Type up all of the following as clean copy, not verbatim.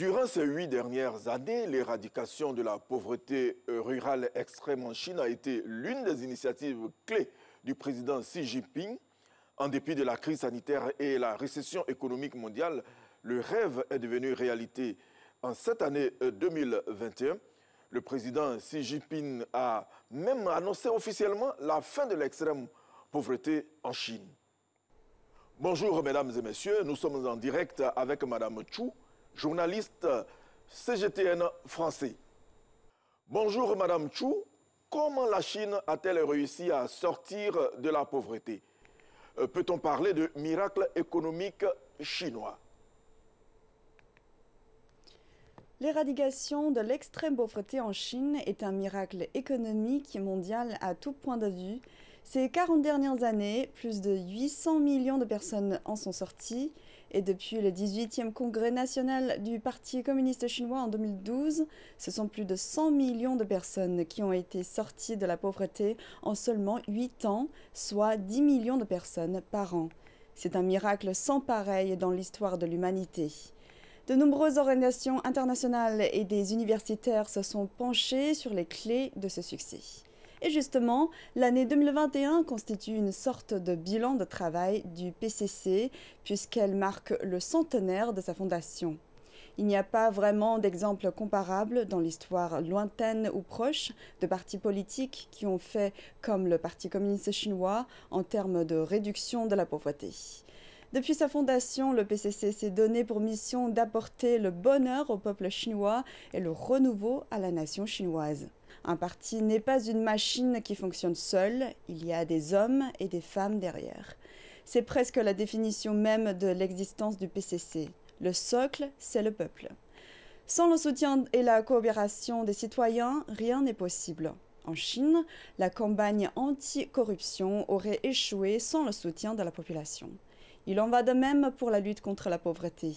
Durant ces 8 dernières années, l'éradication de la pauvreté rurale extrême en Chine a été l'une des initiatives clés du président Xi Jinping. En dépit de la crise sanitaire et la récession économique mondiale, le rêve est devenu réalité. En cette année 2021, le président Xi Jinping a même annoncé officiellement la fin de l'extrême pauvreté en Chine. Bonjour mesdames et messieurs, nous sommes en direct avec madame Chu, journaliste CGTN français. Bonjour madame Chu, comment la Chine a-t-elle réussi à sortir de la pauvreté? Peut-on parler de miracle économique chinois? L'éradication de l'extrême pauvreté en Chine est un miracle économique mondial à tout point de vue. Ces 40 dernières années, plus de 800 millions de personnes en sont sorties. Et depuis le 18e congrès national du Parti communiste chinois en 2012, ce sont plus de 100 millions de personnes qui ont été sorties de la pauvreté en seulement 8 ans, soit 10 millions de personnes par an. C'est un miracle sans pareil dans l'histoire de l'humanité. De nombreuses organisations internationales et des universitaires se sont penchés sur les clés de ce succès. Et justement, l'année 2021 constitue une sorte de bilan de travail du PCC puisqu'elle marque le centenaire de sa fondation. Il n'y a pas vraiment d'exemple comparable dans l'histoire lointaine ou proche de partis politiques qui ont fait comme le Parti communiste chinois en termes de réduction de la pauvreté. Depuis sa fondation, le PCC s'est donné pour mission d'apporter le bonheur au peuple chinois et le renouveau à la nation chinoise. Un parti n'est pas une machine qui fonctionne seule, il y a des hommes et des femmes derrière. C'est presque la définition même de l'existence du PCC. Le socle, c'est le peuple. Sans le soutien et la coopération des citoyens, rien n'est possible. En Chine, la campagne anti-corruption aurait échoué sans le soutien de la population. Il en va de même pour la lutte contre la pauvreté.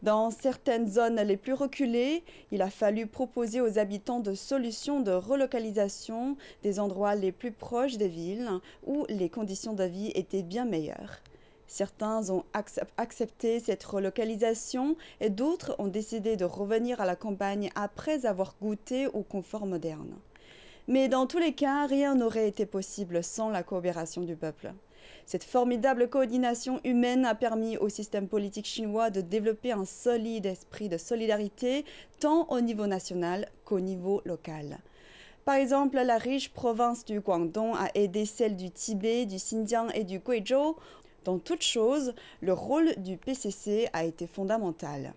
Dans certaines zones les plus reculées, il a fallu proposer aux habitants de solutions de relocalisation des endroits les plus proches des villes où les conditions de vie étaient bien meilleures. Certains ont accepté cette relocalisation et d'autres ont décidé de revenir à la campagne après avoir goûté au confort moderne. Mais dans tous les cas, rien n'aurait été possible sans la coopération du peuple. Cette formidable coordination humaine a permis au système politique chinois de développer un solide esprit de solidarité tant au niveau national qu'au niveau local. Par exemple, la riche province du Guangdong a aidé celle du Tibet, du Xinjiang et du Guizhou. Dans toute chose, le rôle du PCC a été fondamental.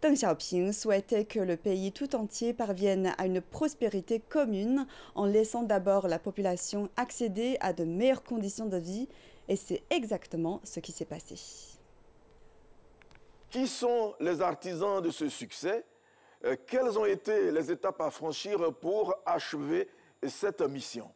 Deng Xiaoping souhaitait que le pays tout entier parvienne à une prospérité commune en laissant d'abord la population accéder à de meilleures conditions de vie, et c'est exactement ce qui s'est passé. Qui sont les artisans de ce succès? Quelles ont été les étapes à franchir pour achever cette mission?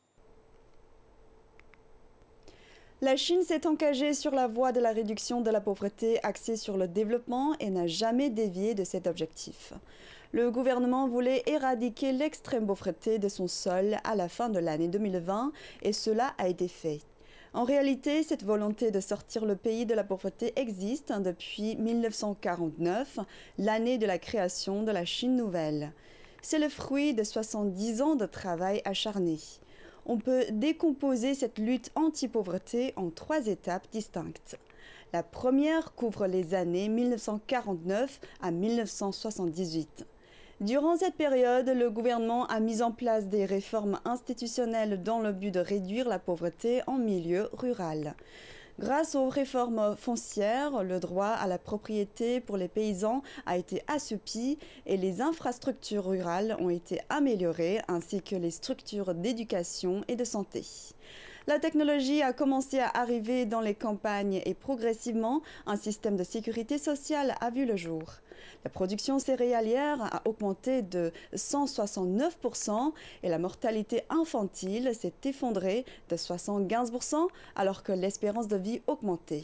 La Chine s'est engagée sur la voie de la réduction de la pauvreté axée sur le développement et n'a jamais dévié de cet objectif. Le gouvernement voulait éradiquer l'extrême pauvreté de son sol à la fin de l'année 2020 et cela a été fait. En réalité, cette volonté de sortir le pays de la pauvreté existe depuis 1949, l'année de la création de la Chine nouvelle. C'est le fruit de 70 ans de travail acharné. On peut décomposer cette lutte anti-pauvreté en 3 étapes distinctes. La première couvre les années 1949 à 1978. Durant cette période, le gouvernement a mis en place des réformes institutionnelles dans le but de réduire la pauvreté en milieu rural. Grâce aux réformes foncières, le droit à la propriété pour les paysans a été assoupli et les infrastructures rurales ont été améliorées ainsi que les structures d'éducation et de santé. La technologie a commencé à arriver dans les campagnes et progressivement, un système de sécurité sociale a vu le jour. La production céréalière a augmenté de 169% et la mortalité infantile s'est effondrée de 75% alors que l'espérance de vie augmentait.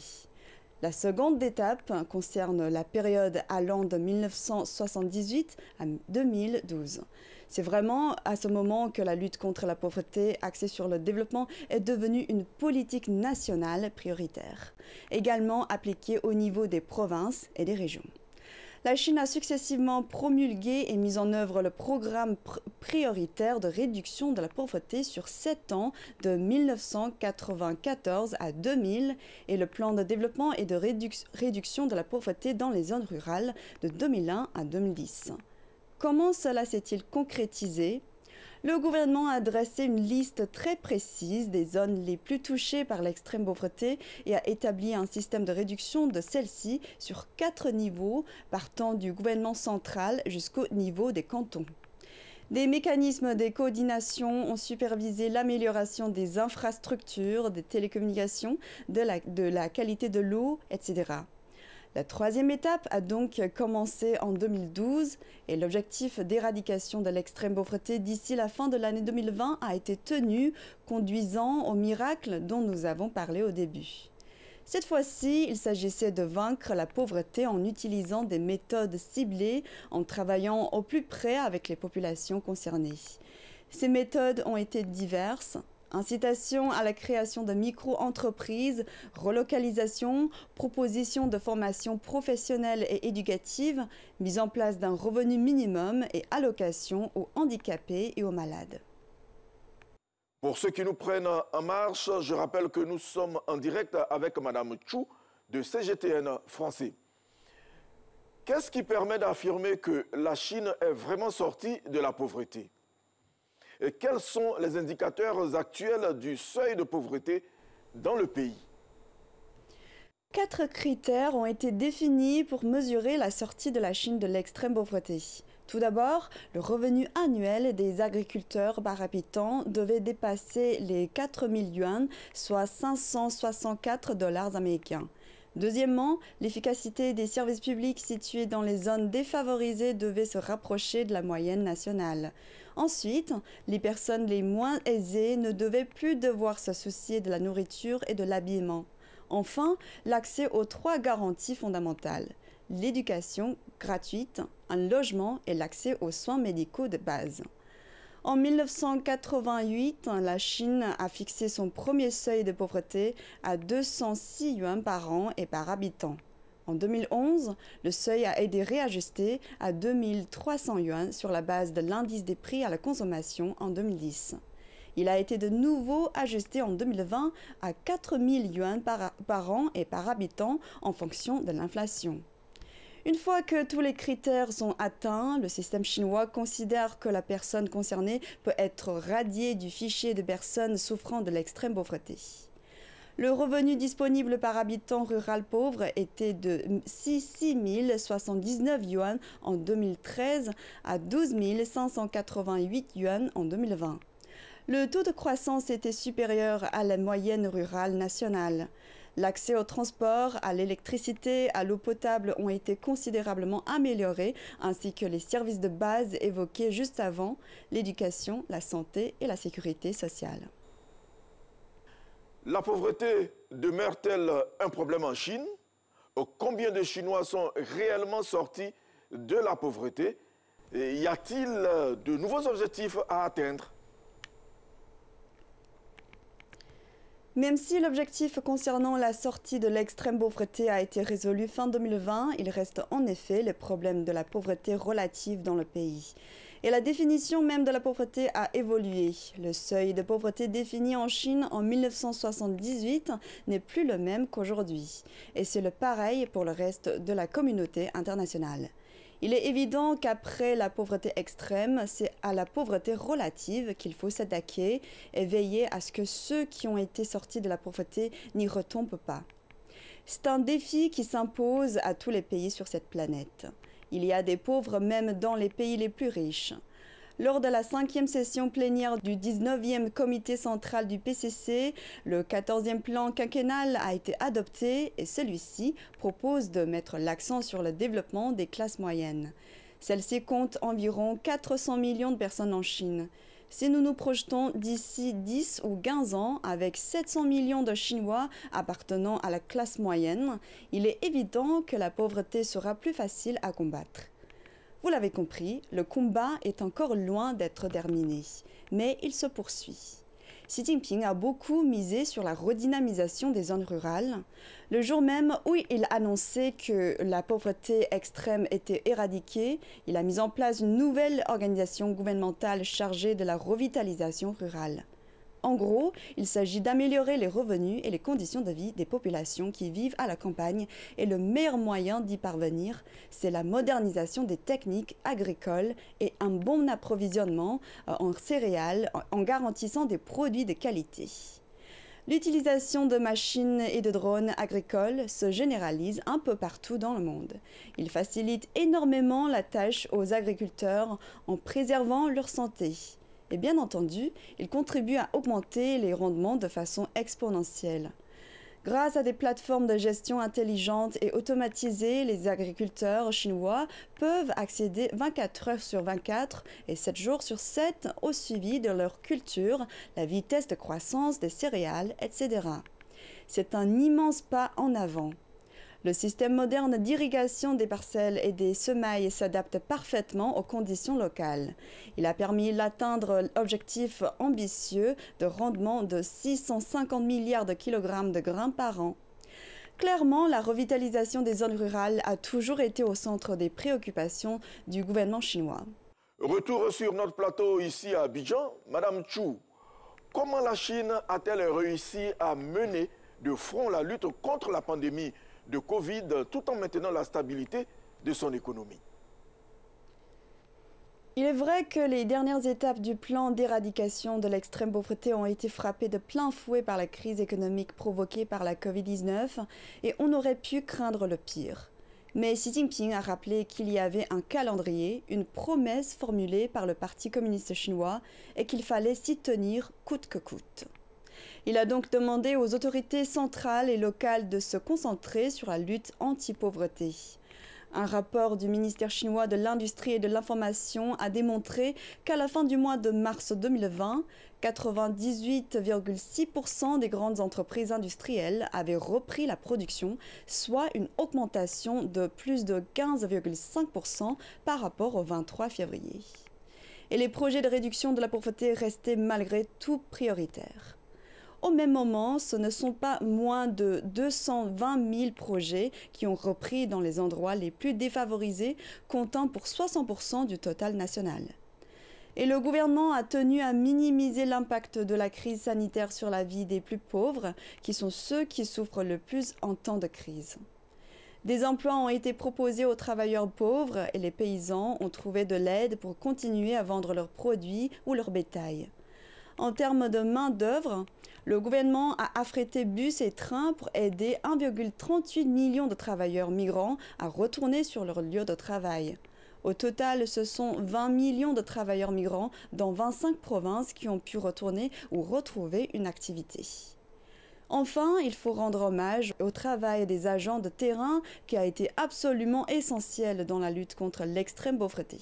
La seconde étape concerne la période allant de 1978 à 2012. C'est vraiment à ce moment que la lutte contre la pauvreté axée sur le développement est devenue une politique nationale prioritaire, également appliquée au niveau des provinces et des régions. La Chine a successivement promulgué et mis en œuvre le programme prioritaire de réduction de la pauvreté sur 7 ans de 1994 à 2000 et le plan de développement et de réduction de la pauvreté dans les zones rurales de 2001 à 2010. Comment cela s'est-il concrétisé ? Le gouvernement a dressé une liste très précise des zones les plus touchées par l'extrême pauvreté et a établi un système de réduction de celle-ci sur 4 niveaux, partant du gouvernement central jusqu'au niveau des cantons. Des mécanismes de coordination ont supervisé l'amélioration des infrastructures, des télécommunications, de la qualité de l'eau, etc. La troisième étape a donc commencé en 2012 et l'objectif d'éradication de l'extrême pauvreté d'ici la fin de l'année 2020 a été tenu, conduisant au miracle dont nous avons parlé au début. Cette fois-ci, il s'agissait de vaincre la pauvreté en utilisant des méthodes ciblées, en travaillant au plus près avec les populations concernées. Ces méthodes ont été diverses. Incitation à la création de micro-entreprises, relocalisation, proposition de formation professionnelle et éducative, mise en place d'un revenu minimum et allocation aux handicapés et aux malades. Pour ceux qui nous prennent en marche, je rappelle que nous sommes en direct avec Mme Chou de CGTN français. Qu'est-ce qui permet d'affirmer que la Chine est vraiment sortie de la pauvreté ? Et quels sont les indicateurs actuels du seuil de pauvreté dans le pays? 4 critères ont été définis pour mesurer la sortie de la Chine de l'extrême pauvreté. Tout d'abord, le revenu annuel des agriculteurs par habitant devait dépasser les 4 000 yuan, soit 564 $ américains. Deuxièmement, l'efficacité des services publics situés dans les zones défavorisées devait se rapprocher de la moyenne nationale. Ensuite, les personnes les moins aisées ne devaient plus devoir se soucier de la nourriture et de l'habillement. Enfin, l'accès aux 3 garanties fondamentales: l'éducation gratuite, un logement et l'accès aux soins médicaux de base. En 1988, la Chine a fixé son premier seuil de pauvreté à 206 yuan par an et par habitant. En 2011, le seuil a été réajusté à 2300 yuan sur la base de l'indice des prix à la consommation en 2010. Il a été de nouveau ajusté en 2020 à 4000 yuan par an et par habitant en fonction de l'inflation. Une fois que tous les critères sont atteints, le système chinois considère que la personne concernée peut être radiée du fichier de personnes souffrant de l'extrême pauvreté. Le revenu disponible par habitant rural pauvre était de 6 079 yuan en 2013 à 12 588 yuan en 2020. Le taux de croissance était supérieur à la moyenne rurale nationale. L'accès au transport, à l'électricité, à l'eau potable ont été considérablement améliorés, ainsi que les services de base évoqués juste avant, l'éducation, la santé et la sécurité sociale. La pauvreté demeure-t-elle un problème en Chine? Combien de Chinois sont réellement sortis de la pauvreté? Et y a-t-il de nouveaux objectifs à atteindre? Même si l'objectif concernant la sortie de l'extrême pauvreté a été résolu fin 2020, il reste en effet le problème de la pauvreté relative dans le pays. Et la définition même de la pauvreté a évolué. Le seuil de pauvreté défini en Chine en 1978 n'est plus le même qu'aujourd'hui. Et c'est le pareil pour le reste de la communauté internationale. Il est évident qu'après la pauvreté extrême, c'est à la pauvreté relative qu'il faut s'attaquer et veiller à ce que ceux qui ont été sortis de la pauvreté n'y retombent pas. C'est un défi qui s'impose à tous les pays sur cette planète. Il y a des pauvres même dans les pays les plus riches. Lors de la 5e session plénière du 19e comité central du PCC, le 14e plan quinquennal a été adopté et celui-ci propose de mettre l'accent sur le développement des classes moyennes. Celle-ci compte environ 400 millions de personnes en Chine. Si nous nous projetons d'ici 10 ou 15 ans avec 700 millions de Chinois appartenant à la classe moyenne, il est évident que la pauvreté sera plus facile à combattre. Vous l'avez compris, le combat est encore loin d'être terminé, mais il se poursuit. Xi Jinping a beaucoup misé sur la redynamisation des zones rurales. Le jour même où il annonçait que la pauvreté extrême était éradiquée, il a mis en place une nouvelle organisation gouvernementale chargée de la revitalisation rurale. En gros, il s'agit d'améliorer les revenus et les conditions de vie des populations qui vivent à la campagne et le meilleur moyen d'y parvenir, c'est la modernisation des techniques agricoles et un bon approvisionnement en céréales en garantissant des produits de qualité. L'utilisation de machines et de drones agricoles se généralise un peu partout dans le monde. Il facilite énormément la tâche aux agriculteurs en préservant leur santé. Et bien entendu, il contribue à augmenter les rendements de façon exponentielle. Grâce à des plateformes de gestion intelligentes et automatisées, les agriculteurs chinois peuvent accéder 24 heures sur 24 et 7 jours sur 7 au suivi de leur culture, la vitesse de croissance des céréales, etc. C'est un immense pas en avant. Le système moderne d'irrigation des parcelles et des semailles s'adapte parfaitement aux conditions locales. Il a permis d'atteindre l'objectif ambitieux de rendement de 650 milliards de kilogrammes de grains par an. Clairement, la revitalisation des zones rurales a toujours été au centre des préoccupations du gouvernement chinois. Retour sur notre plateau ici à Abidjan. Madame Chu, comment la Chine a-t-elle réussi à mener de front la lutte contre la pandémie de Covid tout en maintenant la stabilité de son économie? Il est vrai que les dernières étapes du plan d'éradication de l'extrême pauvreté ont été frappées de plein fouet par la crise économique provoquée par la Covid-19 et on aurait pu craindre le pire. Mais Xi Jinping a rappelé qu'il y avait un calendrier, une promesse formulée par le Parti communiste chinois et qu'il fallait s'y tenir coûte que coûte. Il a donc demandé aux autorités centrales et locales de se concentrer sur la lutte anti-pauvreté. Un rapport du ministère chinois de l'Industrie et de l'Information a démontré qu'à la fin du mois de mars 2020, 98,6% des grandes entreprises industrielles avaient repris la production, soit une augmentation de plus de 15,5% par rapport au 23 février. Et les projets de réduction de la pauvreté restaient malgré tout prioritaires. Au même moment, ce ne sont pas moins de 220 000 projets qui ont repris dans les endroits les plus défavorisés, comptant pour 60% du total national. Et le gouvernement a tenu à minimiser l'impact de la crise sanitaire sur la vie des plus pauvres, qui sont ceux qui souffrent le plus en temps de crise. Des emplois ont été proposés aux travailleurs pauvres et les paysans ont trouvé de l'aide pour continuer à vendre leurs produits ou leur bétail. En termes de main-d'œuvre, le gouvernement a affrété bus et trains pour aider 1,38 million de travailleurs migrants à retourner sur leur lieu de travail. Au total, ce sont 20 millions de travailleurs migrants dans 25 provinces qui ont pu retourner ou retrouver une activité. Enfin, il faut rendre hommage au travail des agents de terrain qui a été absolument essentiel dans la lutte contre l'extrême pauvreté.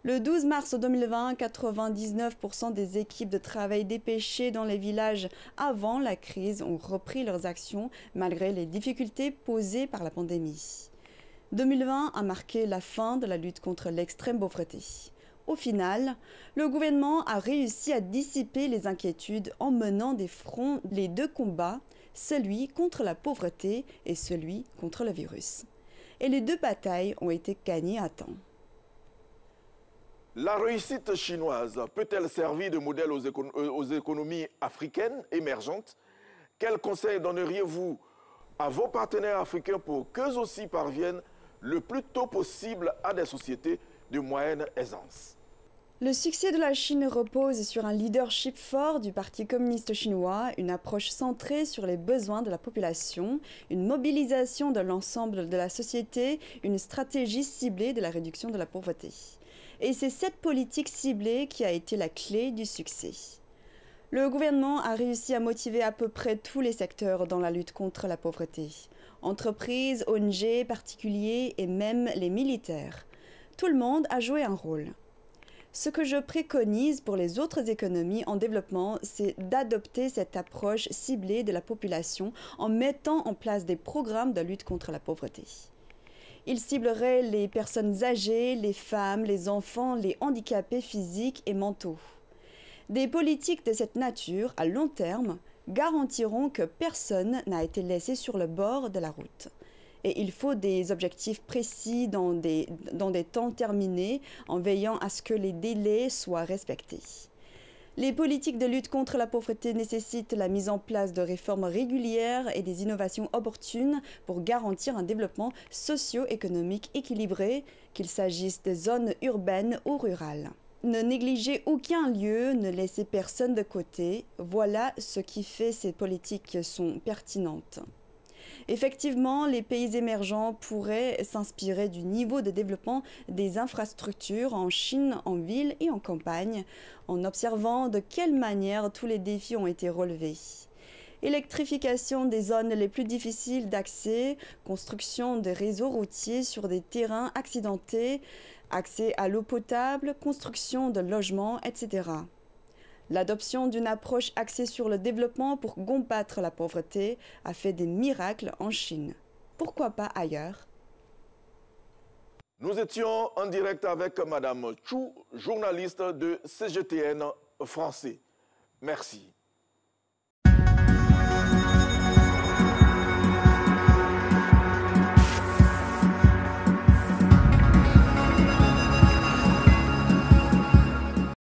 Le 12 mars 2020, 99% des équipes de travail dépêchées dans les villages avant la crise ont repris leurs actions malgré les difficultés posées par la pandémie. 2020 a marqué la fin de la lutte contre l'extrême pauvreté. Au final, le gouvernement a réussi à dissiper les inquiétudes en menant des fronts les deux combats, celui contre la pauvreté et celui contre le virus. Et les deux batailles ont été gagnées à temps. La réussite chinoise peut-elle servir de modèle aux économies africaines émergentes? Quels conseils donneriez-vous à vos partenaires africains pour qu'eux aussi parviennent le plus tôt possible à des sociétés de moyenne aisance? Le succès de la Chine repose sur un leadership fort du Parti communiste chinois, une approche centrée sur les besoins de la population, une mobilisation de l'ensemble de la société, une stratégie ciblée de la réduction de la pauvreté. Et c'est cette politique ciblée qui a été la clé du succès. Le gouvernement a réussi à motiver à peu près tous les secteurs dans la lutte contre la pauvreté. Entreprises, ONG, particuliers et même les militaires. Tout le monde a joué un rôle. Ce que je préconise pour les autres économies en développement, c'est d'adopter cette approche ciblée de la population en mettant en place des programmes de lutte contre la pauvreté. Il ciblerait les personnes âgées, les femmes, les enfants, les handicapés physiques et mentaux. Des politiques de cette nature, à long terme, garantiront que personne n'a été laissé sur le bord de la route. Et il faut des objectifs précis dans des temps terminés, en veillant à ce que les délais soient respectés. Les politiques de lutte contre la pauvreté nécessitent la mise en place de réformes régulières et des innovations opportunes pour garantir un développement socio-économique équilibré, qu'il s'agisse des zones urbaines ou rurales. Ne négligez aucun lieu, ne laissez personne de côté, voilà ce qui fait ces politiques sont pertinentes. Effectivement, les pays émergents pourraient s'inspirer du niveau de développement des infrastructures en Chine, en ville et en campagne, en observant de quelle manière tous les défis ont été relevés. Électrification des zones les plus difficiles d'accès, construction de réseaux routiers sur des terrains accidentés, accès à l'eau potable, construction de logements, etc. L'adoption d'une approche axée sur le développement pour combattre la pauvreté a fait des miracles en Chine. Pourquoi pas ailleurs? Nous étions en direct avec Madame Chou, journaliste de CGTN français. Merci.